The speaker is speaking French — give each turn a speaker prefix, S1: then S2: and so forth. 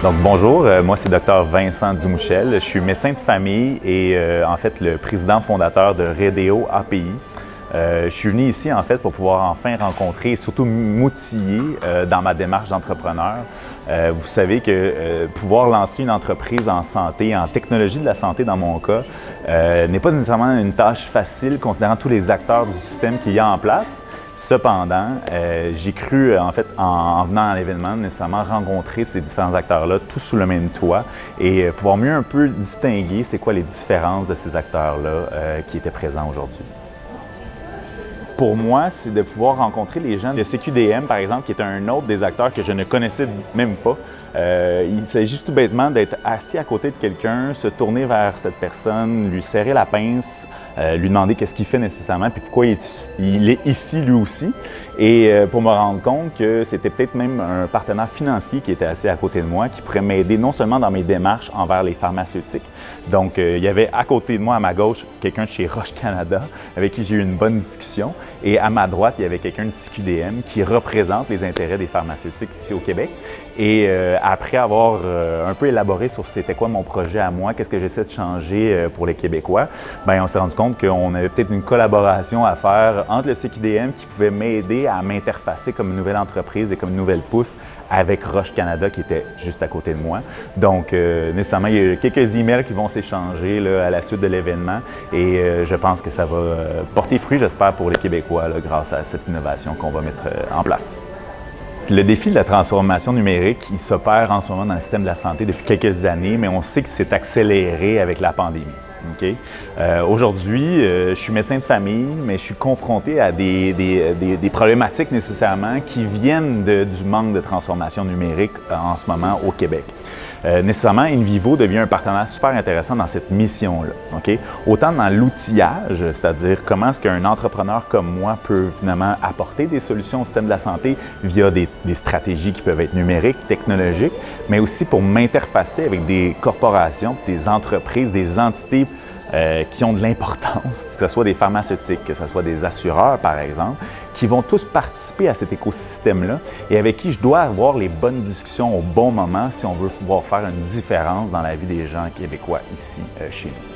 S1: Donc bonjour, moi c'est Dr Vincent Dumouchel. Je suis médecin de famille et en fait le président fondateur de Redeo API. Je suis venu ici en fait pour pouvoir enfin rencontrer et surtout m'outiller dans ma démarche d'entrepreneur. Vous savez que pouvoir lancer une entreprise en santé, en technologie de la santé dans mon cas, n'est pas nécessairement une tâche facile considérant tous les acteurs du système qu'il y a en place. Cependant, j'ai cru, en fait, en venant à l'événement, nécessairement rencontrer ces différents acteurs-là, tous sous le même toit, et pouvoir mieux un peu distinguer c'est quoi les différences de ces acteurs-là qui étaient présents aujourd'hui. Pour moi, c'est de pouvoir rencontrer les gens. Le CQDM, par exemple, qui est un autre des acteurs que je ne connaissais même pas. Il s'agit tout bêtement d'être assis à côté de quelqu'un, se tourner vers cette personne, lui serrer la pince, lui demander qu'est-ce qu'il fait nécessairement, puis pourquoi il est ici lui aussi. Et pour me rendre compte que c'était peut-être même un partenaire financier qui était assis à côté de moi, qui pourrait m'aider non seulement dans mes démarches envers les pharmaceutiques. Donc, il y avait à côté de moi, à ma gauche, quelqu'un de chez Roche Canada, avec qui j'ai eu une bonne discussion. Et à ma droite, il y avait quelqu'un de CQDM qui représente les intérêts des pharmaceutiques ici au Québec. Et après avoir un peu élaboré sur c'était quoi mon projet à moi, qu'est-ce que j'essaie de changer pour les Québécois, bien, on s'est rendu compte qu'on avait peut-être une collaboration à faire entre le CQDM qui pouvait m'aider à m'interfacer comme une nouvelle entreprise et comme une nouvelle pousse avec Roche Canada qui était juste à côté de moi. Donc, nécessairement, il y a quelques emails qui vont s'échanger à la suite de l'événement et je pense que ça va porter fruit, j'espère, pour les Québécois là, grâce à cette innovation qu'on va mettre en place. Le défi de la transformation numérique, il s'opère en ce moment dans le système de la santé depuis quelques années, mais on sait que c'est accéléré avec la pandémie. Okay? Aujourd'hui, je suis médecin de famille, mais je suis confronté à des problématiques nécessairement qui viennent du manque de transformation numérique en ce moment au Québec. Nécessairement, InVivo devient un partenaire super intéressant dans cette mission-là. Okay? Autant dans l'outillage, c'est-à-dire comment est-ce qu'un entrepreneur comme moi peut finalement apporter des solutions au système de la santé via des stratégies qui peuvent être numériques, technologiques, mais aussi pour m'interfacer avec des corporations, des entreprises, des entités qui ont de l'importance, que ce soit des pharmaceutiques, que ce soit des assureurs, par exemple, qui vont tous participer à cet écosystème-là et avec qui je dois avoir les bonnes discussions au bon moment si on veut pouvoir faire une différence dans la vie des gens québécois ici chez nous.